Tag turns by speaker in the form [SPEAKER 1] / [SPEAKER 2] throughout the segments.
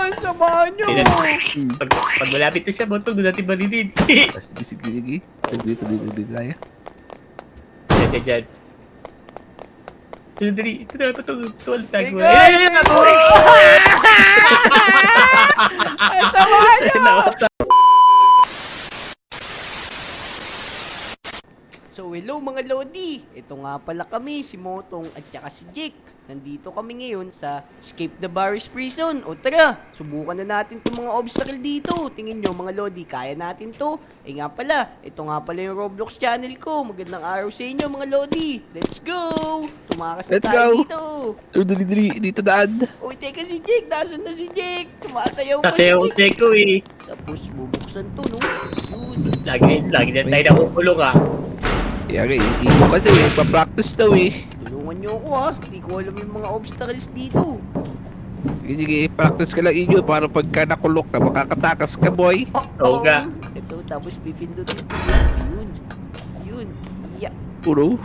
[SPEAKER 1] naman, samahan nyo.
[SPEAKER 2] Pag malapit na siya, Botong, doon natin balinin.
[SPEAKER 3] Sige. Dito tayo.
[SPEAKER 2] Dito dyan. Ito na, Botong. Tuwal tayo.
[SPEAKER 1] Ay, samahan nyo. So hello mga Lodi, ito nga pala kami, si Motong at saka si Jake. Nandito kami ngayon sa Escape the Barris Prison. O tara, subukan na natin itong mga obstacle dito. Tingin nyo mga Lodi, kaya natin to. Eh nga pala, ito nga pala yung Roblox channel ko. Magandang araw sa inyo mga Lodi. Let's go! Tumakas na
[SPEAKER 3] Let's
[SPEAKER 1] tayo
[SPEAKER 3] go.
[SPEAKER 1] dito.
[SPEAKER 3] Dito daan.
[SPEAKER 1] Uy, teka si Jake, nasan na si Jake? Sumasayaw pa
[SPEAKER 2] Kasi
[SPEAKER 1] si
[SPEAKER 2] ako
[SPEAKER 1] Jake.
[SPEAKER 2] seko eh.
[SPEAKER 1] Tapos bubuksan to, no? Yun.
[SPEAKER 2] Lagi na tayo nakukulong ah.
[SPEAKER 3] Yari, iko kasi pa-practice daw eh.
[SPEAKER 1] Tulungan nyo ako ha. Hindi ko alam yung mga obstacles dito.
[SPEAKER 3] Sige, practice ka lang inyo para pagka nakulok ka, makakatakas ka boy.
[SPEAKER 2] Oo nga.
[SPEAKER 1] Ito, tapos pipindutin ko. Yun. Yeah.
[SPEAKER 3] Uro.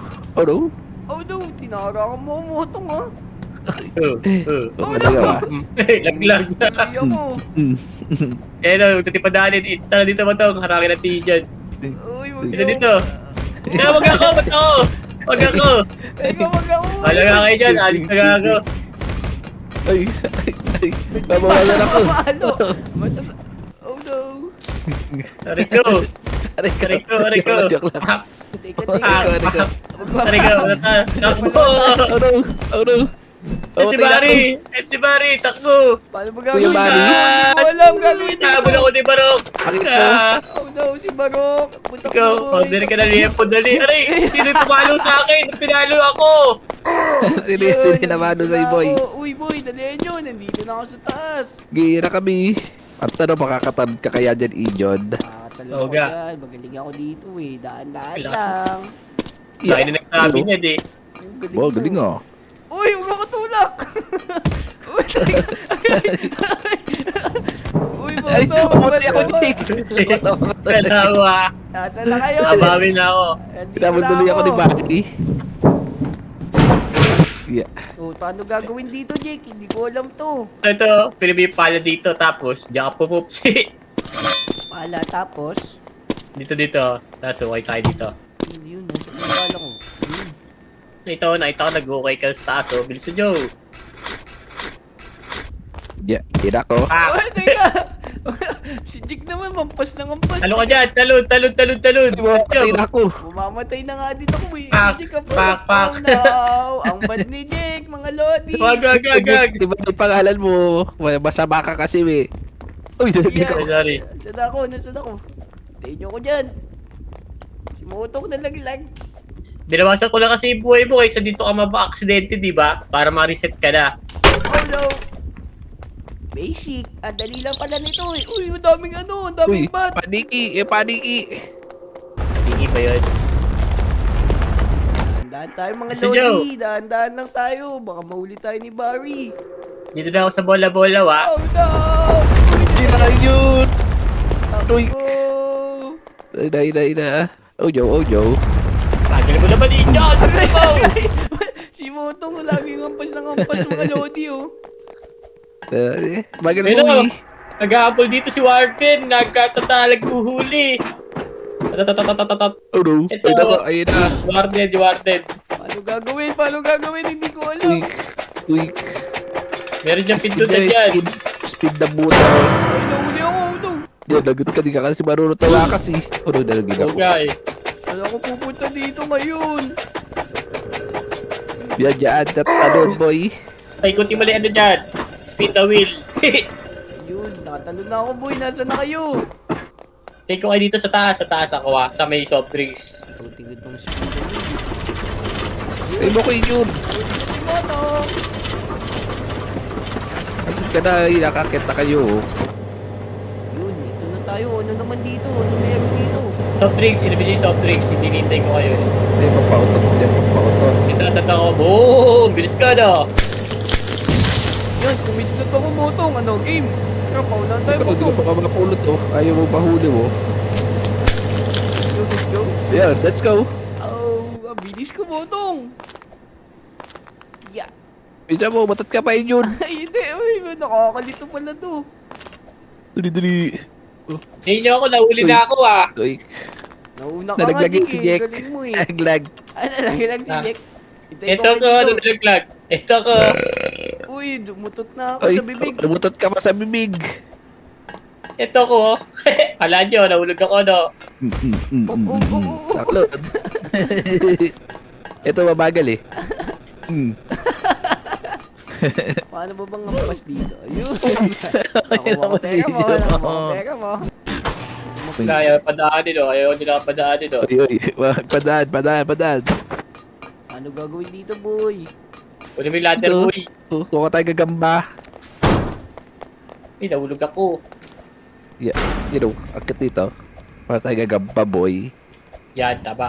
[SPEAKER 1] Oh no, tinarangan mo ang Motong ha.
[SPEAKER 3] Magaling ba?
[SPEAKER 2] Laglag.
[SPEAKER 1] Hindi ako.
[SPEAKER 2] Eh no, tatipadaanin. Tara dito, Botong. Harangin natin si John.
[SPEAKER 1] Uy, wag
[SPEAKER 2] Dito dito. Kaya wag ako, ba't ako? Wag ako.
[SPEAKER 1] Ikaw wag ako.
[SPEAKER 2] Wala nga kayo dyan, alis na nga ako.
[SPEAKER 3] Ay. Mabawalan ako.
[SPEAKER 1] Mamalo. Oh no.
[SPEAKER 2] Aray ko. Aray ko.
[SPEAKER 3] Joke lang.
[SPEAKER 1] Teka,
[SPEAKER 2] Aray ko, takbo.
[SPEAKER 3] Oh no.
[SPEAKER 2] Si Barry, takbo.
[SPEAKER 1] Paano ba
[SPEAKER 3] Kuya
[SPEAKER 1] gagawin?
[SPEAKER 3] Barry?
[SPEAKER 1] Hindi ko alam gagawin dito.
[SPEAKER 2] Habol ako ni Barok.
[SPEAKER 3] Bakit po?
[SPEAKER 1] Oh no, si Barok. Punta ko.
[SPEAKER 2] Ikaw, order ka na liempo, dali. Aray, sino pumalo sa akin? Pinalo ako.
[SPEAKER 3] Sino namano sa'yo boy?
[SPEAKER 1] Uy boy, dalihan nyo. Nandito na ako sa taas.
[SPEAKER 3] Gira kami. At ano, makakatad ka kaya dyan, Ijon?
[SPEAKER 1] Talaga
[SPEAKER 2] Oo
[SPEAKER 1] ako
[SPEAKER 2] nga.
[SPEAKER 1] dyan. Magaling ako dito eh. Daan-daan
[SPEAKER 2] Wala.
[SPEAKER 1] lang.
[SPEAKER 2] Lagi na nagsabi niya, di.
[SPEAKER 1] Ang
[SPEAKER 3] Wow,
[SPEAKER 1] mo.
[SPEAKER 3] galing oh.
[SPEAKER 1] Uy, huwag ako tulak! Uy, teka. Uy,
[SPEAKER 3] Ay,
[SPEAKER 1] Motong,
[SPEAKER 3] pumunti ako,
[SPEAKER 1] ba't
[SPEAKER 3] Nick.
[SPEAKER 2] Kalawa.
[SPEAKER 1] Nasaan na kayo?
[SPEAKER 2] Abawin na ako.
[SPEAKER 1] Nandito
[SPEAKER 3] Pinabot
[SPEAKER 1] na
[SPEAKER 3] tuloy ako ni Barry. Yeah.
[SPEAKER 1] So, paano gagawin dito, Jake? Hindi ko alam to.
[SPEAKER 2] Ito, pinabili pala dito, tapos diyan ka pupupsi.
[SPEAKER 1] Pala, tapos...
[SPEAKER 2] Dito. Tapos okay tayo dito.
[SPEAKER 1] Yun, nasa pala ko.
[SPEAKER 2] Nakita ko nag-okay ka sa taas, oh. Bilis sa Joe.
[SPEAKER 3] Yeah, tira ko.
[SPEAKER 2] Ah!
[SPEAKER 1] Uy, teka! Si Jake naman, mampas na mampas.
[SPEAKER 2] Talon ka dyan! Talon!
[SPEAKER 3] Tira ko.
[SPEAKER 1] Bumamatay na nga din ako eh.
[SPEAKER 2] Pak,
[SPEAKER 1] Hindi ka pa.
[SPEAKER 2] pak, pak.
[SPEAKER 1] Oh no! Ang bad ni Jake, mga Lodi.
[SPEAKER 2] Wag.
[SPEAKER 3] Di ba yung pangalan mo? Masama ka kasi eh. Uy,
[SPEAKER 1] Yeah.
[SPEAKER 3] ko.
[SPEAKER 2] Sorry.
[SPEAKER 1] Nasaan ako? Tayo nyo ko dyan. Si Motong nalaglag.
[SPEAKER 2] Binawasan ko lang kasi yung buhay mo kaysa dito ka mapa-aksidente, di ba? Para ma-reset ka na.
[SPEAKER 1] Oh no! Basic. Ang dali lang pala nito eh. Uy, ang daming ang daming
[SPEAKER 3] Uy,
[SPEAKER 1] bat.
[SPEAKER 3] paniki.
[SPEAKER 2] Sige ba yun?
[SPEAKER 1] Dahan tayo mga
[SPEAKER 2] Si Joe.
[SPEAKER 1] Lodi. Dahan-dahan lang tayo. Baka mahuli tayo ni Barry.
[SPEAKER 2] Dito na ako sa bola-bola, wa?
[SPEAKER 1] Oh no!
[SPEAKER 3] Tira yun. Uy.
[SPEAKER 1] Ako!
[SPEAKER 3] Na. Ojo.
[SPEAKER 2] Tagal mo naman yun dyan!
[SPEAKER 1] Si Motong laging ampas ng ampas mga Lodi oh.
[SPEAKER 3] Bagal
[SPEAKER 2] Pero,
[SPEAKER 3] mo eh.
[SPEAKER 2] nag-aapol dito si Warden. Nagkatatalag uhuli. Tatatatatatatat.
[SPEAKER 3] Oh no.
[SPEAKER 2] Ito.
[SPEAKER 3] Ayun na.
[SPEAKER 2] Warden.
[SPEAKER 1] Paano gagawin? Hindi ko alam.
[SPEAKER 3] Quick.
[SPEAKER 2] Meron dyan pindutan dyan.
[SPEAKER 3] Speed na buta.
[SPEAKER 1] Ay, nahuli ako. Oh no!
[SPEAKER 3] Yan, nagot ka. Di ka kasi marunong tawakas eh. Oh no, nalagin ako.
[SPEAKER 2] Okay.
[SPEAKER 1] Saan ako pupunta dito ngayon?
[SPEAKER 3] Yan, tatalon boy.
[SPEAKER 2] Ay, kunti mali ano dyan. Spin the wheel.
[SPEAKER 1] Yun, nakatalon na ako boy. Nasaan na kayo?
[SPEAKER 2] Take ko kayo dito sa taas. Sa taas ako sa may soft drinks.
[SPEAKER 1] Tingin tong speed.
[SPEAKER 3] Say mo ko yun.
[SPEAKER 1] Si Motong!
[SPEAKER 3] Andun ka na, nakakita kayo.
[SPEAKER 1] Yun, ito na tayo. Ano naman dito? Ano meron dito?
[SPEAKER 2] Soft drinks. Inibigay soft drinks. Hindi nintay ko kayo.
[SPEAKER 3] Ay, papautot.
[SPEAKER 2] Ito ako. Boom! Bilis ka na.
[SPEAKER 1] Yan, kumidlat ako Motong. Ano, game? Pero paulan tayo
[SPEAKER 3] Ikaw, hindi
[SPEAKER 1] Motong.
[SPEAKER 3] ka pa mapulot oh. Ayaw mo mahuli mo.
[SPEAKER 1] Let's go.
[SPEAKER 3] Yeah, let's go.
[SPEAKER 1] Oh, ang bilis ko Motong. Yeah.
[SPEAKER 3] Bisa mo, matat ka pa yun.
[SPEAKER 1] Ay, hindi. Uy, Nakakalito pala to.
[SPEAKER 3] Dali.
[SPEAKER 2] Hindi nyo ako, nahuli na ako ah.
[SPEAKER 3] Uy,
[SPEAKER 1] Nauna ka nga,
[SPEAKER 3] nalaglag
[SPEAKER 1] Jake.
[SPEAKER 3] si Jack.
[SPEAKER 1] Galing mo eh.
[SPEAKER 3] Naglag.
[SPEAKER 1] Ano lang si
[SPEAKER 2] Ah.
[SPEAKER 1] Jack? Hintayin
[SPEAKER 2] Ito ko,
[SPEAKER 1] kayo
[SPEAKER 2] ano
[SPEAKER 1] dito.
[SPEAKER 2] nalaglag? Ito ko.
[SPEAKER 1] Uy, dumutot na ako
[SPEAKER 3] Ay,
[SPEAKER 1] sa bibig.
[SPEAKER 3] umutot ka pa sa bibig.
[SPEAKER 2] Ito ko. Kala nyo, nahulog ako, no?
[SPEAKER 3] Saklod. Ito mabagal eh.
[SPEAKER 1] Paano ba bang hampas dito? Ayun.
[SPEAKER 3] Ayun
[SPEAKER 1] Ako,
[SPEAKER 3] naman
[SPEAKER 1] teka mo,
[SPEAKER 3] dito.
[SPEAKER 1] teka mo.
[SPEAKER 2] Ayaw padaanin, no? Ayaw nila padaanin, no?
[SPEAKER 3] Uy, padaan.
[SPEAKER 1] Ano gagawin dito, boy?
[SPEAKER 2] Kunin mo yung ladder,
[SPEAKER 3] Ito.
[SPEAKER 2] boy.
[SPEAKER 3] Kuha tayo gagamba.
[SPEAKER 2] Ay, nahulog ako.
[SPEAKER 3] Yeah, akit dito. Para tayo gagamba, boy.
[SPEAKER 2] Yan, tama.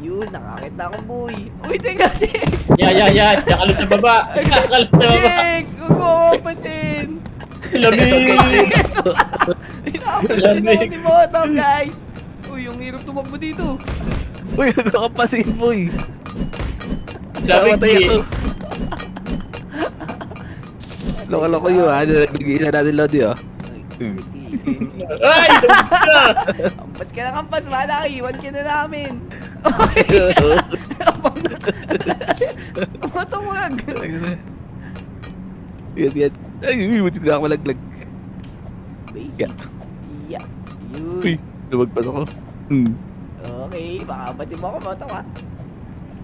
[SPEAKER 1] Yun, nakakita ko, boy. Uy, teka, Jack!
[SPEAKER 2] Yan. Nakalot sa baba. Nakalot sa baba.
[SPEAKER 1] Jack! Huwag mo ako pasin!
[SPEAKER 2] Lamig!
[SPEAKER 1] Inapasin ako ni Motong, guys! Uy, yung hirap tumakbo dito.
[SPEAKER 3] Uy, ano ka pasin, boy?
[SPEAKER 2] Lamig,
[SPEAKER 3] Namatay ako.
[SPEAKER 2] eh.
[SPEAKER 3] Loko-loko yun, ha? Nag-iisa natin, Lodi, oh.
[SPEAKER 2] Ay, nahulog ka!
[SPEAKER 1] Ampas ka ng ampas, wala ka, iwan ka na namin. Motong, wag!
[SPEAKER 3] Yan. Ay, buti na ako malaglag.
[SPEAKER 1] Basic. Yeah. Yun.
[SPEAKER 3] Uy, lumagpas ako.
[SPEAKER 1] Okay, baka batin mo ako, Motong, ha?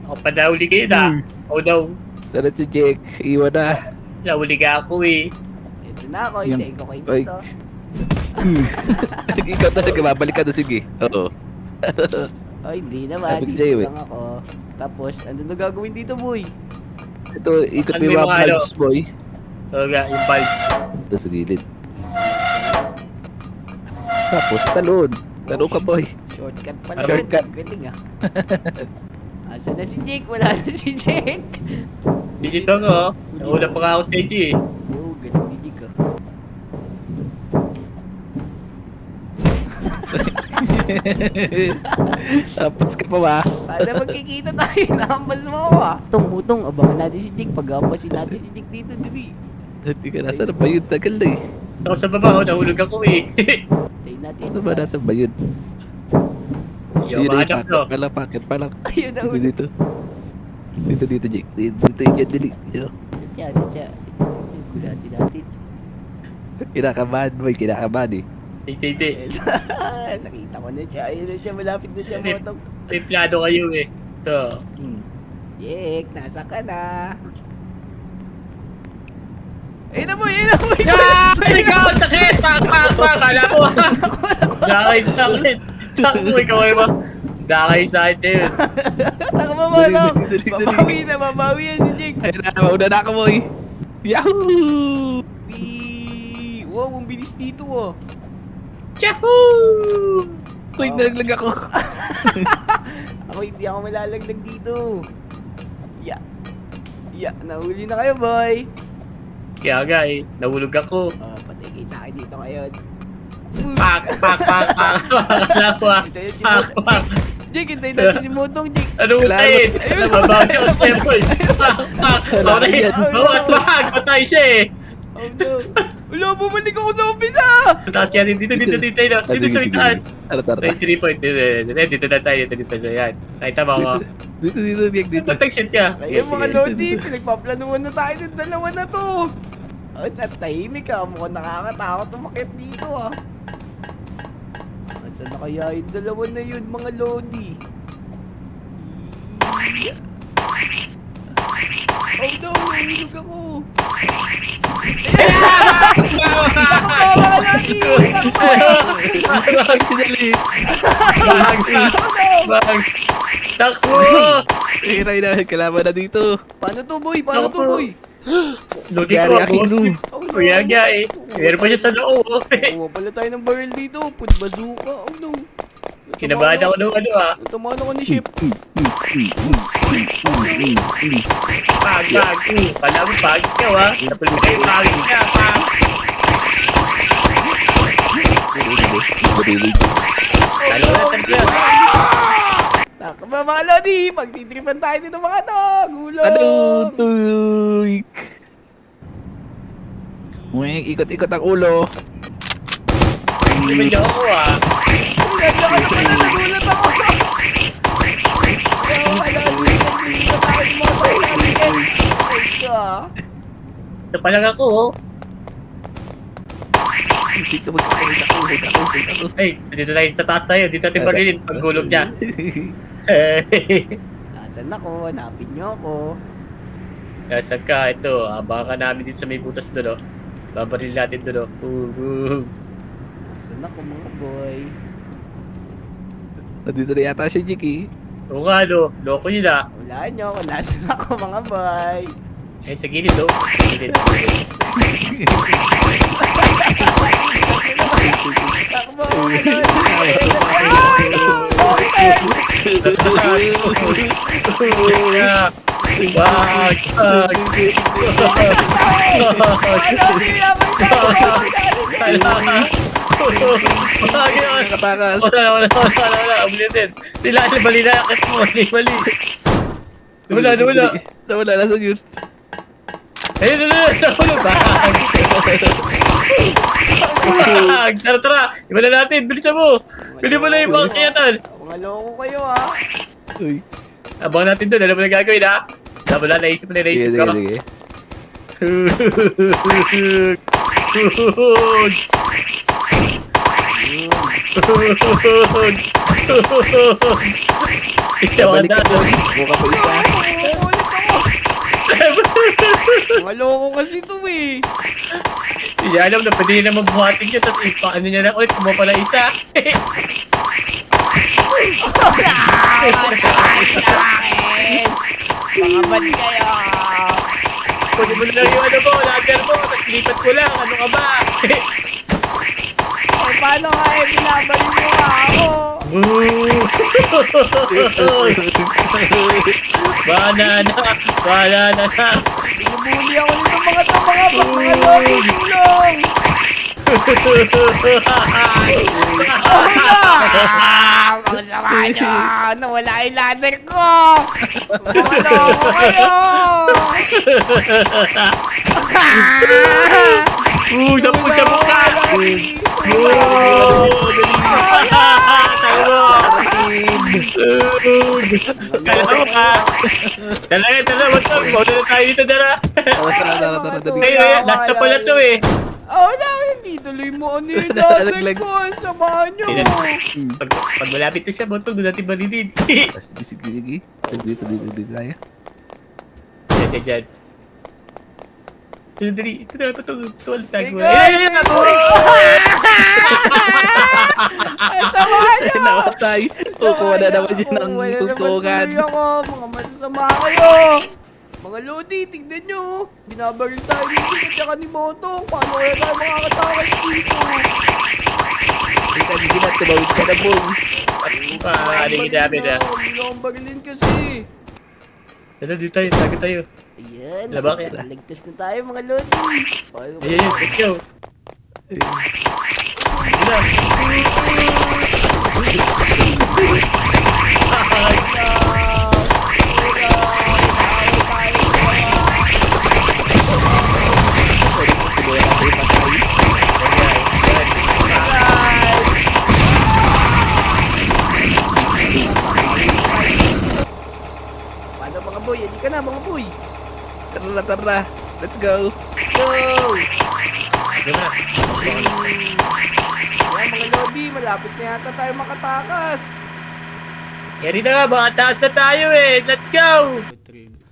[SPEAKER 2] Ako pa nahuli kayo na. Oh no.
[SPEAKER 3] Tara si Jake, iwan na.
[SPEAKER 2] Nahuli ka ako eh.
[SPEAKER 1] Ito na ako,
[SPEAKER 3] Yan.
[SPEAKER 1] hintayin ko kayo
[SPEAKER 3] Oy.
[SPEAKER 1] dito.
[SPEAKER 3] Ikaw talaga, babalik ka na, sige. Oo.
[SPEAKER 1] Ay, hindi naman.
[SPEAKER 3] Sabi
[SPEAKER 1] Dito
[SPEAKER 3] niya, eh.
[SPEAKER 1] lang ako. Tapos, ano na gagawin dito, boy?
[SPEAKER 3] Ito, ikot
[SPEAKER 2] Ano
[SPEAKER 3] mo yung
[SPEAKER 2] yung
[SPEAKER 3] mga
[SPEAKER 2] mga
[SPEAKER 3] bulbs, boy.
[SPEAKER 2] Oo nga, yung bulbs.
[SPEAKER 3] Ito sa gilid. Tapos, talon. Talon ka, boy.
[SPEAKER 1] Shortcut pala yun.
[SPEAKER 3] Shortcut.
[SPEAKER 1] Galing, ah. Asa na si Jake? Wala na si Jake.
[SPEAKER 2] Dito ko. Nauna pa nga ako sa inyo eh.
[SPEAKER 1] Oo, galing ni Jake, ah.
[SPEAKER 3] Tapos ka pa ba?
[SPEAKER 1] Sana magkikita tayo. Nakambas mo ako, ah. Mutong, abangan natin si Jake. Pag-ampasin natin si Jake dito, dali.
[SPEAKER 3] Hindi ka nasa na ba yun? Tagal na eh.
[SPEAKER 2] Ako sa baba, nahulog ako eh.
[SPEAKER 1] Tayo natin.
[SPEAKER 3] Ano ba nasa ba yun?
[SPEAKER 2] Yung mahanap no.
[SPEAKER 3] Pakit pa lang.
[SPEAKER 1] Ayun na ulo.
[SPEAKER 3] Dito. Dito, Jake. Dito, yan, dali. Dito.
[SPEAKER 1] Sadya. Gulatin natin.
[SPEAKER 3] Kinakabahan, boy. Kinakabahan eh.
[SPEAKER 2] Hindi.
[SPEAKER 1] Nakita ko na siya. Ayun na siya. Malapit na siya, Motong.
[SPEAKER 2] May plano kayo eh. Ito.
[SPEAKER 1] Jake, nasa ka na. Ayun na, boy.
[SPEAKER 2] Ikaw! Sakit! Pak! Kala ko ah! Dakay sa akin. Takbo, ikaw ay ba? Dakay sa akin din.
[SPEAKER 1] Taka mo, Motong.
[SPEAKER 3] Dali.
[SPEAKER 1] Mabawi yan si Jake.
[SPEAKER 3] Ayun na, mauna na ako, boy. Yahoo!
[SPEAKER 1] Wee! Wow, ang bilis dito, oh.
[SPEAKER 2] Chahoo!
[SPEAKER 3] Uy, nalaglag ako.
[SPEAKER 1] Ako hindi ako malalaglag dito. Nahuli na kayo, boy.
[SPEAKER 2] Kaya nga eh, nahulog ako.
[SPEAKER 1] Oh, patay kayo sa akin dito ngayon.
[SPEAKER 2] Pak! Kala ko ah.
[SPEAKER 1] Hintayin si
[SPEAKER 2] Pak!
[SPEAKER 1] Motong. Jake, hintayin natin si Motong, Jake.
[SPEAKER 2] Anong utayin? Mabawi ako sa temple. Pak! Patay! Patay siya eh.
[SPEAKER 1] Oh no. Wala, bumalik ako sa umpisa.
[SPEAKER 2] Taas yan, dito sa may taas.
[SPEAKER 3] Tara.
[SPEAKER 2] 23 point, dito na tayo, dito na yan. Nakita mo ako.
[SPEAKER 3] Dito, Jake, dito.
[SPEAKER 2] Mag-shit ka.
[SPEAKER 1] Kaya mga Lodi, pinagpaplanuhan na tayo ng dalawa na to. At natahimik ka, mukhang nakakatakot umakit dito, ah. Saan na kaya yung dalawa na yun, mga Lodi? Oh no, nahulog ako.
[SPEAKER 3] Dali.
[SPEAKER 2] Bang! Takbo!
[SPEAKER 3] Hiray na, kalaban na dito.
[SPEAKER 1] Paano to, boy? Paano to, boy?
[SPEAKER 2] Lodi
[SPEAKER 3] Gary
[SPEAKER 2] ko,
[SPEAKER 3] Aquino.
[SPEAKER 1] Oh no.
[SPEAKER 2] Kuya nga eh. Meron pa siya sa loob.
[SPEAKER 1] Kuha pala tayo ng barrel dito. Put bazooka. Oh no.
[SPEAKER 2] Kinabahan ako ng ano ah.
[SPEAKER 1] Natamaan ako ni Ship.
[SPEAKER 2] Pag. Kala mo pagod ka ah. Tapos mo kayo pagod ka. Pag. Talo na tatlo.
[SPEAKER 1] Takba mga Lodi. Pagtitripan tayo dito mga to. Gulong.
[SPEAKER 3] Ano? Tuyik. Ikot-ikot ang ulo.
[SPEAKER 2] Hindi ba niyo ako ah?
[SPEAKER 1] Nandiyan ka na pala, nagulat ako. Ayaw, wala, hindi na tayo ni Motong natin. Ay, ka.
[SPEAKER 2] Ito pa lang ako oh.
[SPEAKER 3] Dito ako.
[SPEAKER 2] Ay, dito tayo sa taas tayo. Dito natin barilin pag gulog niya.
[SPEAKER 1] Nasaan ako? Hanapin niyo ako.
[SPEAKER 2] Nasaan ka? Ito, abangan ka namin dito sa may butas doon oh. Babaril natin doon oh.
[SPEAKER 1] Nasaan ako mga boy?
[SPEAKER 3] Nandito na yata si Jiki.
[SPEAKER 2] Oo nga no, loko yun ah.
[SPEAKER 1] Wala niyo ako. Nasaan ako mga boy?
[SPEAKER 2] Eh, sa gilid oh. Sa gilid.
[SPEAKER 1] Takbo! Ay!
[SPEAKER 2] Wag!
[SPEAKER 3] Nakatakas.
[SPEAKER 2] Wala. Ulitin. Sila, bali na. Akit mo. Bali. Wala.
[SPEAKER 3] Nawala, nasa yun.
[SPEAKER 2] Ayun, nahulog. Bag! Tara. Iba na natin. Bilisan mo. Bili mo na yung mga kiyatan.
[SPEAKER 1] Mga loko kayo ha.
[SPEAKER 3] Uy.
[SPEAKER 2] Abang natin doon. Alam mo na gagawin ha. Wala, naisip ko.
[SPEAKER 3] Sige.
[SPEAKER 2] Ikaw ang dado.
[SPEAKER 3] Buka pa isa.
[SPEAKER 1] Mga loko kasi ito eh.
[SPEAKER 2] Hindi niya alam na pwede na magbuhatin niya. Tapos ipaano niya na ulit. Kumuha pala isa.
[SPEAKER 1] Mga bad kayo.
[SPEAKER 2] Pwede mo na lang yung ano mo. Lager mo. Tapos lipat ko lang. Ano ka ba?
[SPEAKER 1] Eh, paano nga eh, binabalin mo nga ako?
[SPEAKER 2] Wala na.
[SPEAKER 1] Binubuli ako nito mga to mga tulong. Mga sama nyo. Nawala yung ladder ko. Mga loko kayo.
[SPEAKER 2] Sabog ka! Kaya mo ka! Dala, wag ka! Mauna na tayo dito, dala!
[SPEAKER 3] Tara.
[SPEAKER 2] Ay, last na pala to eh!
[SPEAKER 1] Oh, wala, hindi tuloy mo ano yung ladder ko. Samahan nyo.
[SPEAKER 2] Pag malapit na siya, botong doon natin balinin.
[SPEAKER 3] Sige. Dito tayo.
[SPEAKER 2] Diyan. Ito na, patong. Tuwal tago.
[SPEAKER 1] Ay, samahan nyo.
[SPEAKER 3] Namatay. Kukuha na naman yun ng tuntungan.
[SPEAKER 1] Mga masasama kayo. Mga Lodi, tignan nyo. Binabaril tayo dito at saka ni Motong. Paano kaya tayo makakatakas dito?
[SPEAKER 3] Hindi na, tumawid ka na, boy.
[SPEAKER 2] Ano yung ginamit na?
[SPEAKER 1] Hindi akong barilin kasi.
[SPEAKER 2] Dito tayo, tago tayo.
[SPEAKER 1] Ayan,
[SPEAKER 2] Labak yan.
[SPEAKER 1] ligtas na tayo mga Lodi.
[SPEAKER 2] Ayun, thank you.
[SPEAKER 1] Paano mga boy? Hindi ka na mga boy.
[SPEAKER 3] Tara. Let's go.
[SPEAKER 1] Go!
[SPEAKER 2] Diyan na.
[SPEAKER 1] Ayan mga Lodi, malapit na yata tayo makatakas.
[SPEAKER 2] Yari na nga, baka taas na tayo eh. Let's go!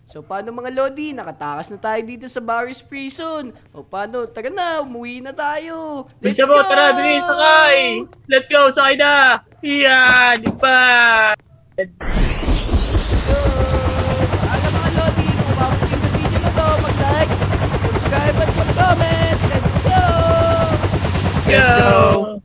[SPEAKER 1] So paano mga Lodi, nakatakas na tayo dito sa Barry's Prison. O paano, tara na, umuwi na tayo.
[SPEAKER 2] Bilisan mo, tara, bilis, sakay! Let's go, sakay na! Iyan, iba!